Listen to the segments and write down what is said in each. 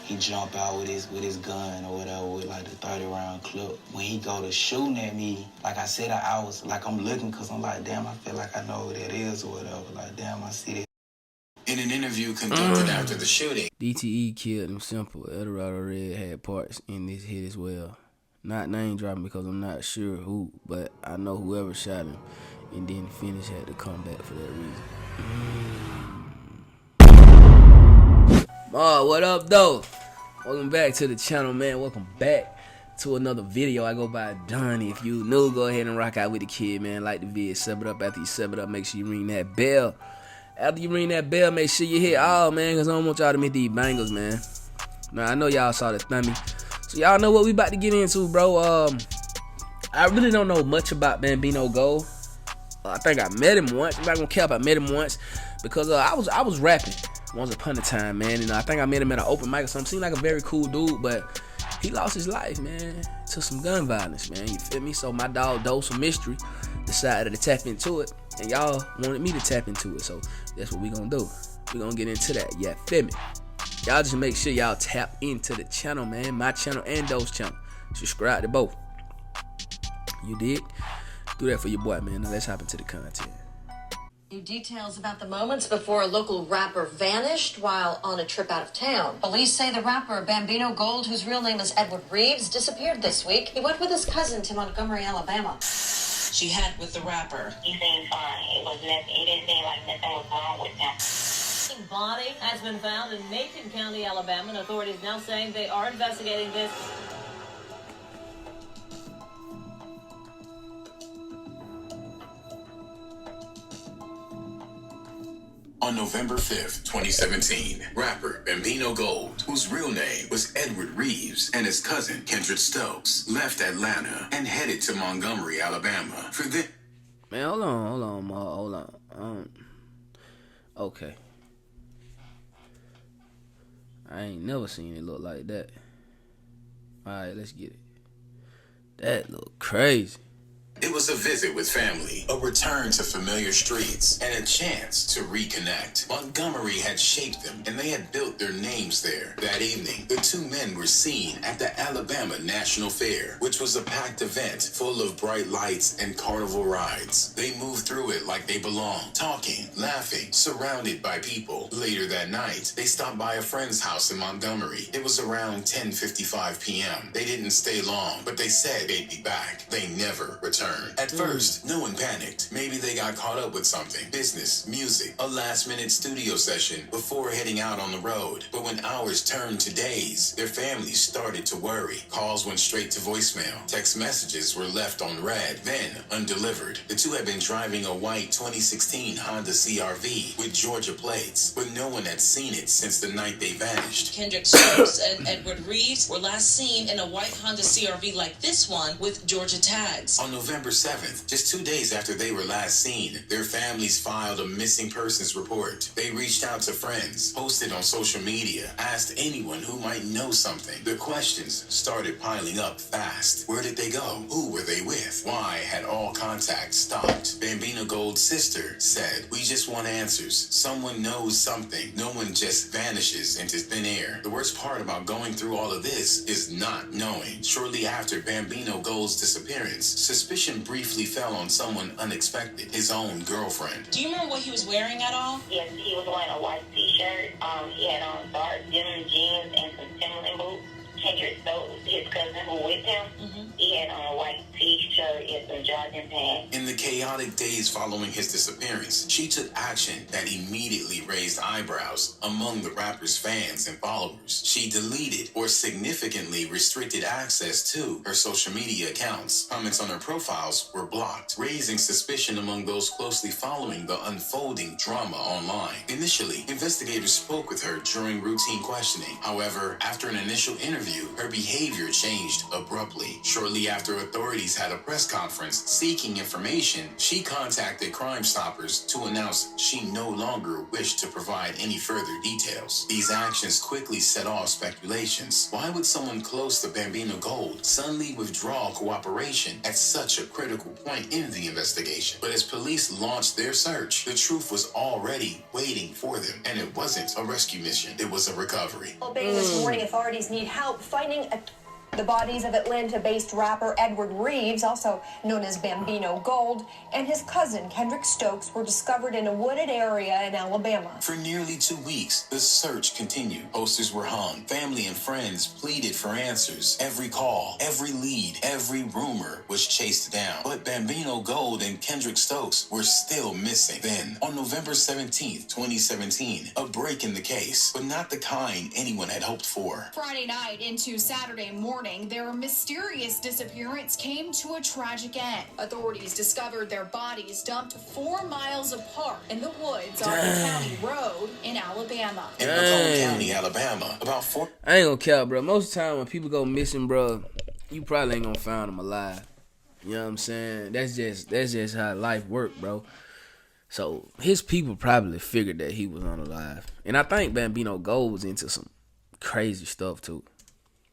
he jump out with his gun or whatever with like the 30-round clip. When he go to shooting at me, like I said, I was like, I'm looking because I'm like, damn, I feel like I know who that is or whatever. Like, damn, I see that. In an interview conducted after the shooting, DTE killed him simple. Rder had parts in this hit as well. Not name dropping because I'm not sure who, but I know whoever shot him and then Finish had to come back for that reason. What up, though? Welcome back to the channel, man. Welcome back to another video. I go by Donnie. If you new, go ahead and rock out with the kid, man. Like the vid, sub it up. After you sub it up, make sure you ring that bell. After you ring that bell, make sure you hit all, man, because I don't want y'all to miss these bangles, man. Now, I know y'all saw the thummy. So y'all know what we about to get into, bro. I really don't know much about Bambino Gold. I think I met him once. I'm not gonna care if I met him once because I was rapping once upon a time, man. And I think I met him at an open mic or something. Seemed like a very cool dude, but he lost his life, man, to some gun violence, man. You feel me? So my dog Dose of Mystery decided to tap into it, and y'all wanted me to tap into it. So that's what we gonna do. We gonna get into that. Yeah, feel me? Y'all just make sure y'all tap into the channel, man. My channel and Dose channel. Subscribe to both. You did? Do that for your boy, man. Now let's hop into the content. New details about the moments before a local rapper vanished while on a trip out of town. Police say the rapper Bambino Gold, whose real name is Edward Reeves, disappeared this week. He went with his cousin to Montgomery, Alabama. She had with the rapper. He seemed fine. It didn't seem like nothing was wrong with him. Body has been found in Macon County, Alabama, and authorities now saying they are investigating this. On November 5th, 2017, rapper Bambino Gold, whose real name was Edward Reeves, and his cousin Kendrick Stokes left Atlanta and headed to Montgomery, Alabama for the... Man, hold on. Okay. I ain't never seen it look like that. Alright, let's get it. That look crazy. It was a visit with family, a return to familiar streets, and a chance to reconnect. Montgomery had shaped them, and they had built their names there. That evening, the two men were seen at the Alabama National Fair, which was a packed event full of bright lights and carnival rides. They moved through it like they belonged, talking, laughing, surrounded by people. Later that night, they stopped by a friend's house in Montgomery. It was around 10:55 p.m. They didn't stay long, but they said they'd be back. They never returned. At first, no one panicked. Maybe they got caught up with something. Business, music, a last-minute studio session before heading out on the road. But when hours turned to days, their families started to worry. Calls went straight to voicemail. Text messages were left on red, then undelivered. The two had been driving a white 2016 Honda CR-V with Georgia plates, but no one had seen it since the night they vanished. Kendrick Stokes and Edward Reeves were last seen in a white Honda CR-V like this one with Georgia tags. On November 7th, just 2 days after they were last seen, their families filed a missing persons report. They reached out to friends, posted on social media, asked anyone who might know something. The questions started piling up fast. Where did they go? Who were they with? Why had all contact stopped? Bambino Gold's sister said, "We just want answers. Someone knows something. No one just vanishes into thin air." The worst part about going through all of this is not knowing. Shortly after Bambino Gold's disappearance, suspicion briefly fell on someone unexpected, his own girlfriend. Do you remember what he was wearing at all? Yes, he was wearing a white t-shirt. He had on dark denim jeans and some Timberland boots. Kendrick Stokes, his cousin who with him, he had on a white t-shirt and some jogging pants. In the chaotic days following his disappearance, she took action that immediately raised eyebrows among the rapper's fans and followers. She deleted or significantly restricted access to her social media accounts. Comments on her profiles were blocked, raising suspicion among those closely following the unfolding drama online. Initially, investigators spoke with her during routine questioning. However, after an initial interview, her behavior changed abruptly. Shortly after authorities police had a press conference seeking information, she contacted Crime Stoppers to announce she no longer wished to provide any further details. These actions quickly set off speculations. Why would someone close to Bambino Gold suddenly withdraw cooperation at such a critical point in the investigation? But as police launched their search, the truth was already waiting for them, and it wasn't a rescue mission, it was a recovery. Alabama this morning, authorities need help finding the bodies of Atlanta-based rapper Edward Reeves, also known as Bambino Gold, and his cousin Kendrick Stokes were discovered in a wooded area in Alabama. For nearly 2 weeks, the search continued. Posters were hung. Family and friends pleaded for answers. Every call, every lead, every rumor was chased down. But Bambino Gold and Kendrick Stokes were still missing. Then, on November 17th, 2017, a break in the case, but not the kind anyone had hoped for. Friday night into Saturday morning, their mysterious disappearance came to a tragic end. Authorities discovered their bodies dumped 4 miles apart in the woods on the county road in Alabama. In Macomb County, Alabama, about 4... I ain't gonna care, bro. Most of the time when people go missing, bro, you probably ain't gonna find them alive. You know what I'm saying? That's just how life work, bro. So his people probably figured that he was unalive. And I think Bambino Gold was into some crazy stuff too.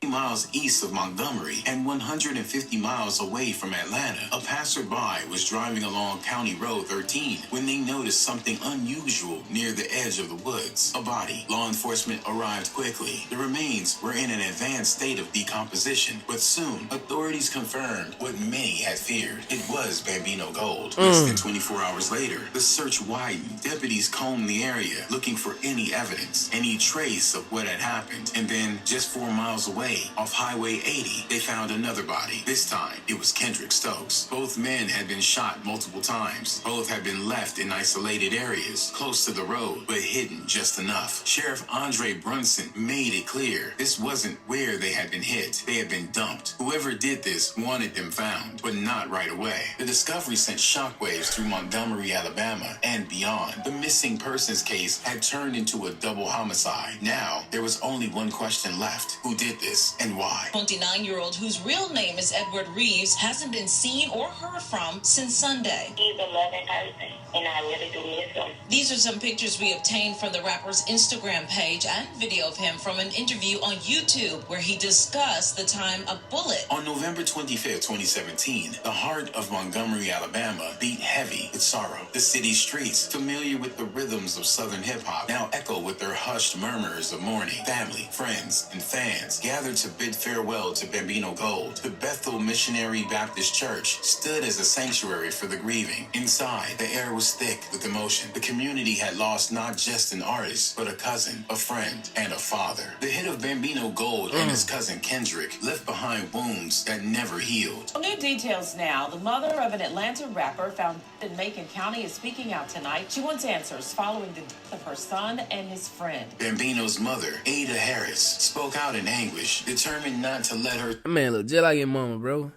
Miles east of Montgomery and 150 miles away from Atlanta, a passerby was driving along County Road 13 when they noticed something unusual near the edge of the woods. A body. Law enforcement arrived quickly. The remains were in an advanced state of decomposition, but soon authorities confirmed what many had feared. It was Bambino Gold. Less than 24 hours later, the search widened. Deputies combed the area looking for any evidence, any trace of what had happened. And then, just 4 miles away, off Highway 80, they found another body. This time, it was Kendrick Stokes. Both men had been shot multiple times. Both had been left in isolated areas, close to the road, but hidden just enough. Sheriff Andre Brunson made it clear this wasn't where they had been hit. They had been dumped. Whoever did this wanted them found, but not right away. The discovery sent shockwaves through Montgomery, Alabama, and beyond. The missing persons case had turned into a double homicide. Now, there was only one question left. Who did this? And why? 29-year-old whose real name is Edward Reeves hasn't been seen or heard from since Sunday. He's a loving person, and I really do miss him. These are some pictures we obtained from the rapper's Instagram page and video of him from an interview on YouTube where he discussed the time a bullet. On November 25th, 2017, the heart of Montgomery, Alabama beat heavy with sorrow. The city's streets, familiar with the rhythms of Southern hip-hop, now echo with their hushed murmurs of mourning. Family, friends, and fans gathered to bid farewell to Bambino Gold. The Bethel Missionary Baptist Church stood as a sanctuary for the grieving. Inside, the air was thick with emotion. The community had lost not just an artist, but a cousin, a friend, and a father. The hit of Bambino Gold and his cousin Kendrick left behind wounds that never healed. New details now. The mother of an Atlanta rapper found in Macon County is speaking out tonight. She wants answers following the death of her son and his friend. Bambino's mother, Rder Harris, spoke out in anguish, determined not to let her... Man, look just like your mama, bro.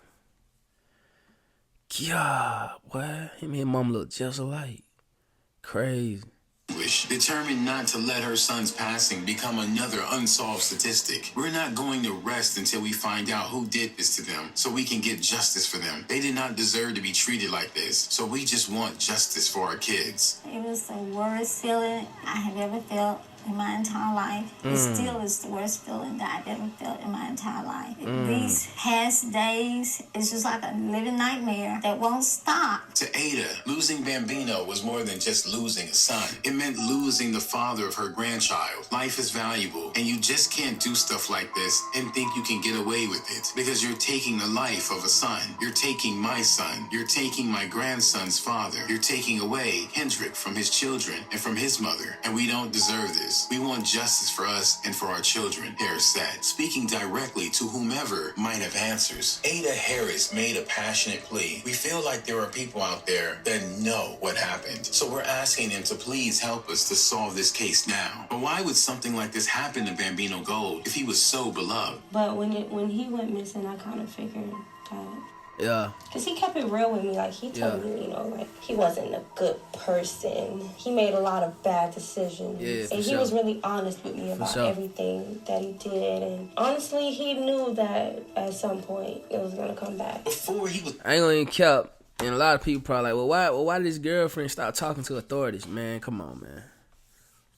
God, boy. Him and his mama look just alike. Crazy. Determined not to let her son's passing become another unsolved statistic. We're not going to rest until we find out who did this to them, so we can get justice for them. They did not deserve to be treated like this, so we just want justice for our kids. It was the worst feeling I have ever felt in my entire life. It still is the worst feeling that I've ever felt in my entire life. These past days, it's just like a living nightmare that won't stop. To Ada, losing Bambino was more than just losing a son. It meant losing the father of her grandchild. Life is valuable, and you just can't do stuff like this and think you can get away with it, because you're taking the life of a son. You're taking my son. You're taking my grandson's father. You're taking away Kendrick from his children and from his mother, and we don't deserve this. We want justice for us and for our children, Harris said, speaking directly to whomever might have answers. Rder Harris made a passionate plea. We feel like there are people out there that know what happened, so we're asking them to please help us to solve this case now. But why would something like this happen to Bambino Gold if he was so beloved? But when he went missing, I kind of figured that Yeah. Because he kept it real with me. Like, he told me, you know, like, he wasn't a good person. He made a lot of bad decisions. Yeah, and he was really honest with me about everything that he did. And honestly, he knew that at some point it was going to come back. Before he was... I ain't gonna even cap. And a lot of people probably like, why did his girlfriend stop talking to authorities? Man, come on, man.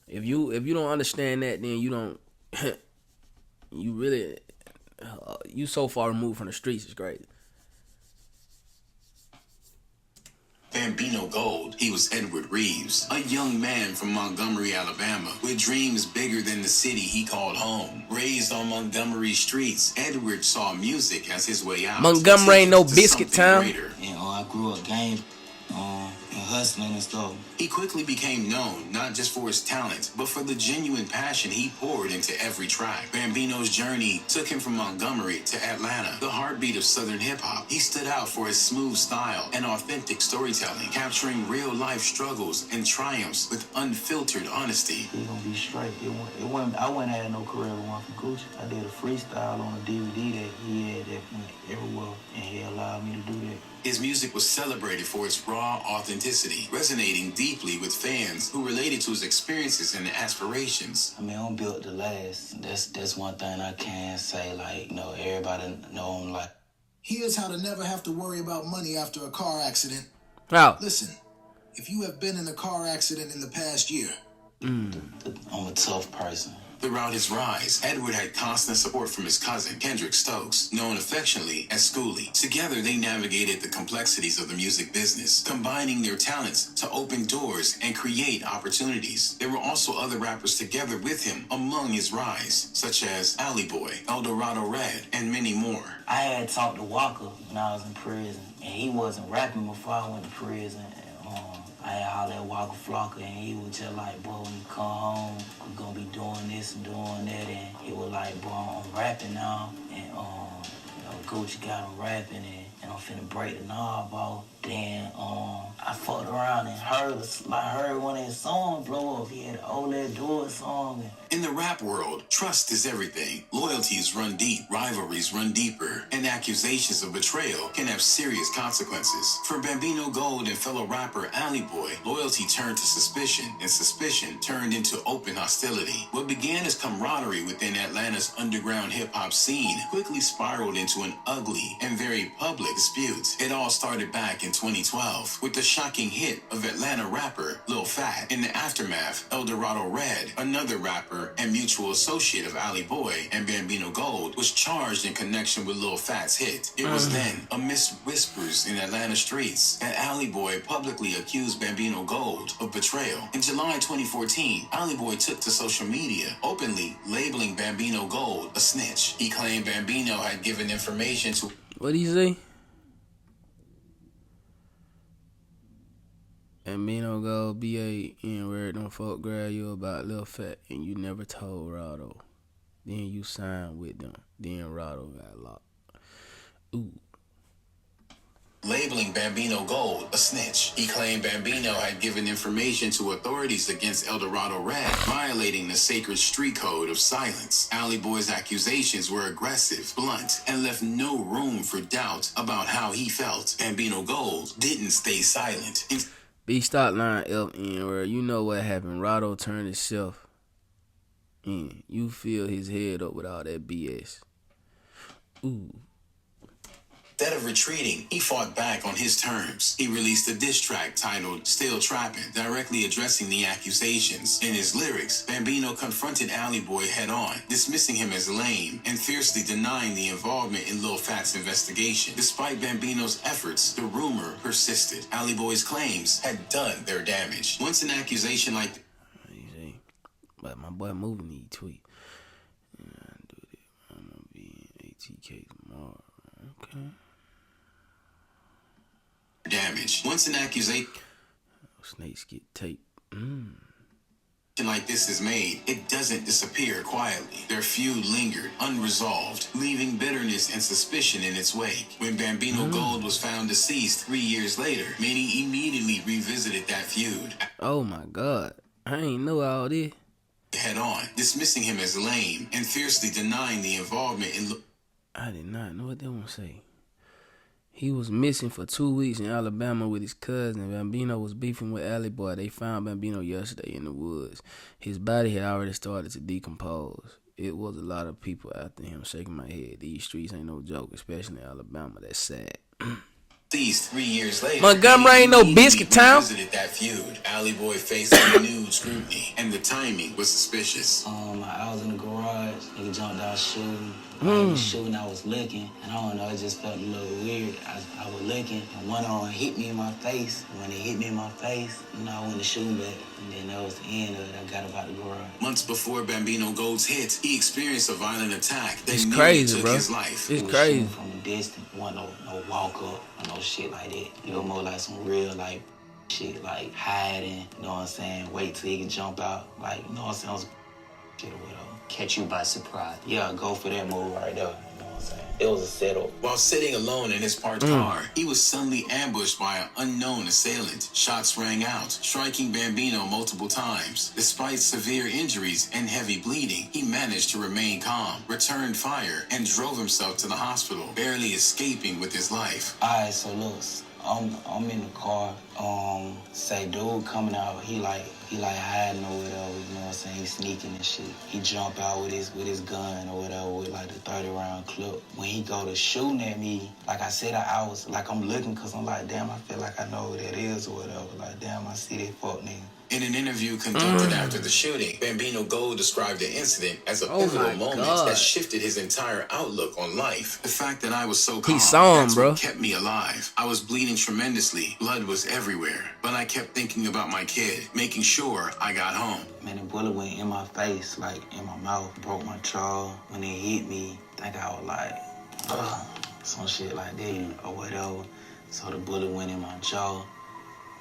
If you don't understand that, then you don't... you really... you so far removed from the streets, it's crazy. Bambino Gold, he was Edward Reeves, a young man from Montgomery, Alabama, with dreams bigger than the city he called home. Raised on Montgomery streets, Edward saw music as his way out. Montgomery ain't no biscuit town. And I grew up game and hustling and stuff. He quickly became known, not just for his talent, but for the genuine passion he poured into every track. Bambino's journey took him from Montgomery to Atlanta, the heartbeat of Southern hip-hop. He stood out for his smooth style and authentic storytelling, capturing real-life struggles and triumphs with unfiltered honesty. He gonna be straight. I wouldn't have no career with one from Gucci. I did a freestyle on a DVD that he had that went everywhere, and he allowed me to do that. His music was celebrated for its raw authenticity, resonating deeply with fans who related to his experiences and aspirations. I mean, I'm built to last. That's one thing I can say. Like, you know, everybody know I'm like. Here's how to never have to worry about money after a car accident. How? Listen, if you have been in a car accident in the past year, I'm a tough person. Throughout his rise, Edward had constant support from his cousin, Kendrick Stokes, known affectionately as Schoolie. Together, they navigated the complexities of the music business, combining their talents to open doors and create opportunities. There were also other rappers together with him among his rise, such as Alley Boy, Rder, and many more. I had talked to Walker when I was in prison, and he wasn't rapping before I went to prison. I had hollered at Walker Flocka, and he was just like, boy, when you come home, we're gonna be doing this and doing that. And he was like, boy, I'm rapping now. And, you know, Gucci got him rapping, and I'm finna break the knob off. Then, I fucked around and heard one of his songs blow up. He had an OLED Dual song. In the rap world, trust is everything. Loyalties run deep, rivalries run deeper, and accusations of betrayal can have serious consequences. For Bambino Gold and fellow rapper Alley Boy, loyalty turned to suspicion, and suspicion turned into open hostility. What began as camaraderie within Atlanta's underground hip-hop scene quickly spiraled into an ugly and very public dispute. It all started back in 2012 with the shocking hit of Atlanta rapper Lil Fat. In the aftermath, Rder, another rapper and mutual associate of Alley Boy and Bambino Gold, was charged in connection with Lil Fat's hit. It was then, amidst whispers in Atlanta streets, that Alley Boy publicly accused Bambino Gold of betrayal. In July 2014, Alley Boy took to social media, openly labeling Bambino Gold a snitch. He claimed Bambino had given information to... What do you say? Bambino Gold, B.A.N. word, don't folk grab you about Lil Fat, and you never told Rder. Then you signed with them. Then Rder got locked. Ooh. Labeling Bambino Gold a snitch. He claimed Bambino had given information to authorities against Rder, violating the sacred street code of silence. Alley Boy's accusations were aggressive, blunt, and left no room for doubt about how he felt. Bambino Gold didn't stay silent. B stop line L-N where you know what happened. Rder turned himself in. You fill his head up with all that BS. Ooh. Instead of retreating, he fought back on his terms. He released a diss track titled Still Trappin', directly addressing the accusations. In his lyrics, Bambino confronted Alley Boy head-on, dismissing him as lame and fiercely denying the involvement in Lil Fat's investigation. Despite Bambino's efforts, the rumor persisted. Alley Boy's claims had done their damage. Once an accusation like... But my boy moving need tweet. I'm gonna be in ATK tomorrow. Okay. Damage. Once an accusation snakes get taped. Like this is made, it doesn't disappear quietly. Their feud lingered, unresolved, leaving bitterness and suspicion in its wake. When Bambino Gold was found deceased 3 years later, many immediately revisited that feud. Oh my God, I ain't know all this. Head on, dismissing him as lame and fiercely denying the involvement in... I did not know what they want to say. He was missing for 2 weeks in Alabama with his cousin. Bambino was beefing with Alley Boy. They found Bambino yesterday in the woods. His body had already started to decompose. It was a lot of people after him, shaking my head. These streets ain't no joke, especially in Alabama. That's sad. These 3 years later, Montgomery ain't no biscuit town. Visited that feud. Alley Boy faced renewed scrutiny, and the timing was suspicious. I was in the garage. Nigga jumped out shooting. I was shooting. I was looking, and I don't know. It just felt a little weird. I was looking, and one arm hit me in my face. When it hit me in my face, I went to shooting back, and then that was the end of it. I got about the garage. Months before Bambino Gold's hit, he experienced a violent attack that It's nearly crazy, took bro. his life. It's crazy. From a distance, no walk up, or no shit like that. You know, more like some real like shit, like hiding. You know what I'm saying? Wait till he can jump out, like you know what I'm saying? Shit or whatever. Catch you by surprise. Yeah, go for that move right there. You know what I'm saying? It was a setup. While sitting alone in his parked car, he was suddenly ambushed by an unknown assailant. Shots rang out, striking Bambino multiple times. Despite severe injuries and heavy bleeding, he managed to remain calm, returned fire, and drove himself to the hospital, barely escaping with his life. Alright, so look, I'm in the car. Say dude coming out, he like hiding or whatever, you know what I'm saying? He sneaking and shit. He jump out with his gun or whatever with like the 30-round clip. When he go to shooting at me, like I said, I was like, I'm looking because I'm like, damn, I feel like I know who that is or whatever. Like, damn, I see that fuck nigga. In an interview conducted after the shooting, Bambino Gold described the incident as a pivotal moment that shifted his entire outlook on life. The fact that I was so calm, that's what kept me alive. I was bleeding tremendously. Blood was everywhere. But I kept thinking about my kid, making sure I got home. Man, the bullet went in my face, like in my mouth, broke my jaw. When it hit me, I think I was like, some shit like that or whatever. So the bullet went in my jaw,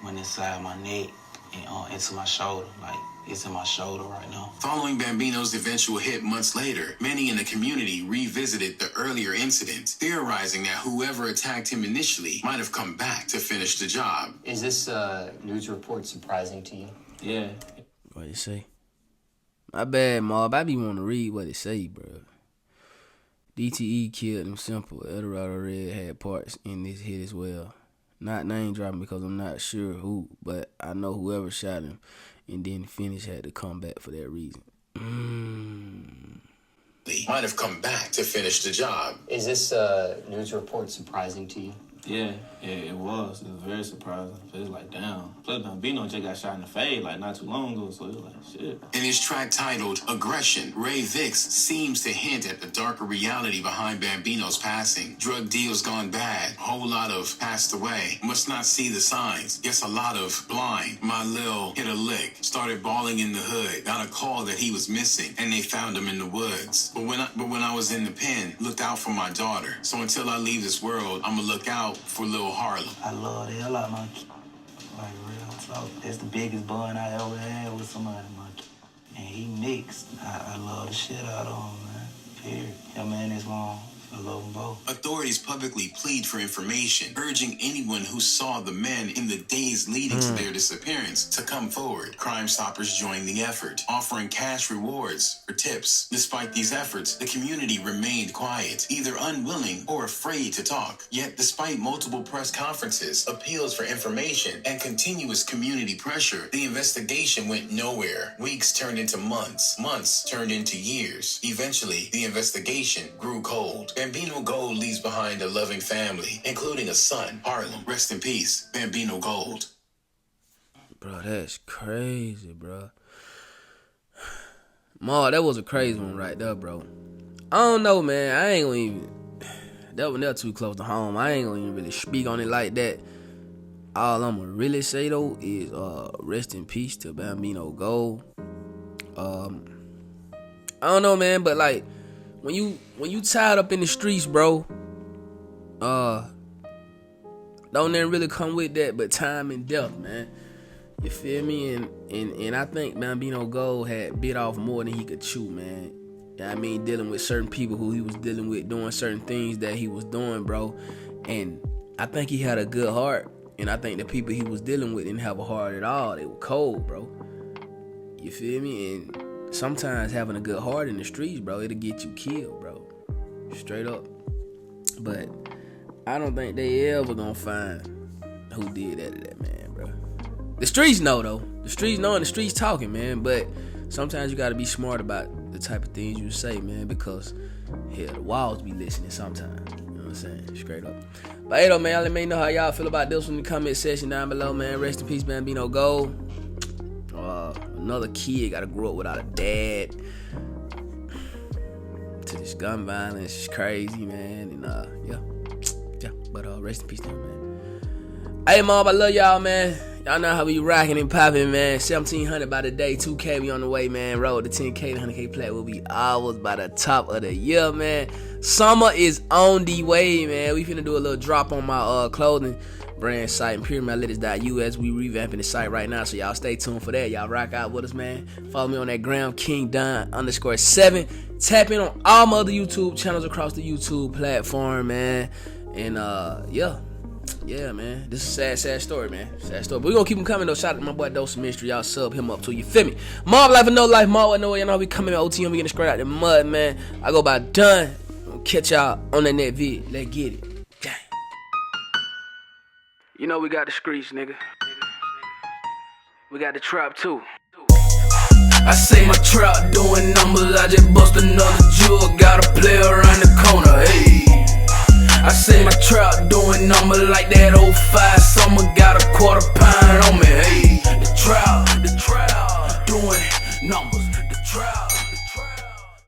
went inside my neck, and into my shoulder. Like, it's in my shoulder right now. Following Bambino's eventual hit months later, many in the community revisited the earlier incident, theorizing that whoever attacked him initially might have come back to finish the job. Is this news report surprising to you? Yeah. What it say? My bad, Mob. I be wanting to read what it say, bro. DTE killed him simple. Rder had parts in this hit as well. Not name dropping because I'm not sure who, but I know whoever shot him and then Finish had to come back for that reason. He might have come back to finish the job. Is this news report surprising to you? Yeah, it was. It was very surprising. It was like, damn. Plus, Bambino just got shot in the face like not too long ago, so it was like, shit. In his track titled Aggression, Ray Vicks seems to hint at the darker reality behind Bambino's passing. Drug deals gone bad, a whole lot of passed away, must not see the signs, guess a lot of blind. My lil hit a lick, started bawling in the hood, got a call that he was missing, and they found him in the woods. But when I was in the pen, looked out for my daughter. So until I leave this world, I'ma look out for Lil Harlem. I love the hell out of my kid. Like, real talk. That's the biggest bond I ever had with somebody, my kid. And he mixed. I love the shit out of him, man. Period. Him and his mom. I love them both. Authorities publicly plead for information, urging anyone who saw the men in the days leading to their disappearance to come forward. Crime Stoppers joined the effort, offering cash rewards for tips. Despite these efforts, the community remained quiet, either unwilling or afraid to talk. Yet, despite multiple press conferences, appeals for information, and continuous community pressure, the investigation went nowhere. Weeks turned into months. Months turned into years. Eventually, the investigation grew cold. Bambino Gold leaves behind a loving family, including a son, Harlem. Rest in peace, Bambino Gold. Bro, that's crazy, bro. Ma, that was a crazy one right there, bro. I don't know, man. I ain't gonna even... That one there too close to home. I ain't gonna even really speak on it like that. All I'm gonna really say, though, is rest in peace to Bambino Gold. I don't know, man, but, like, when you tied up in the streets, bro, don't then really come with that but time and death, man. You feel me? And I think Bambino Gold had bit off more than he could chew, man. I mean, dealing with certain people who he was dealing with, doing certain things that he was doing, bro. And I think he had a good heart. And I think the people he was dealing with didn't have a heart at all. They were cold, bro. You feel me? And sometimes having a good heart in the streets, bro, it'll get you killed, bro. Straight up. But I don't think they ever gonna find who did that to that man, bro. The streets know, though. The streets know and the streets talking, man. But sometimes you gotta be smart about the type of things you say, man, because hell, the walls be listening sometimes. You know what I'm saying? Straight up. But hey, though, man, let me know how y'all feel about this one in the comment section down below, man. Rest in peace, Bambino Gold. Another kid gotta grow up without a dad. To this gun violence is crazy, man. And yeah. But rest in peace to him, man. Hey, Mom, I love y'all, man. Y'all know how we rocking and popping, man. 1,700 by the day, 2K we on the way, man. Road to 10K, the 100K plat will be ours by the top of the year, man. Summer is on the way, man. We finna do a little drop on my clothing brand site, ImperialMyLadies.us. We revamping the site right now, so y'all stay tuned for that. Y'all rock out with us, man. Follow me on that gram, KingDon_7. Tap in on all my other YouTube channels across the YouTube platform, man. And yeah, man. This is a sad story, man. Sad story. But we gonna keep them coming, though. Shout out to my boy Dose Mystery. Y'all sub him up too. You feel me? Mob life or no life, Mob or no way. You know we coming at OTM. We getting straight out the mud, man. I go by done. I'll catch y'all on that net vid. Let's get it. Gang. You know we got the streets, nigga. We got the trap too. I say my trap doing numbers. I just bust another jewel. Got a player around the corner. Hey. I say my trap doing numbers like that 05 summer. Got a quarter pound on me.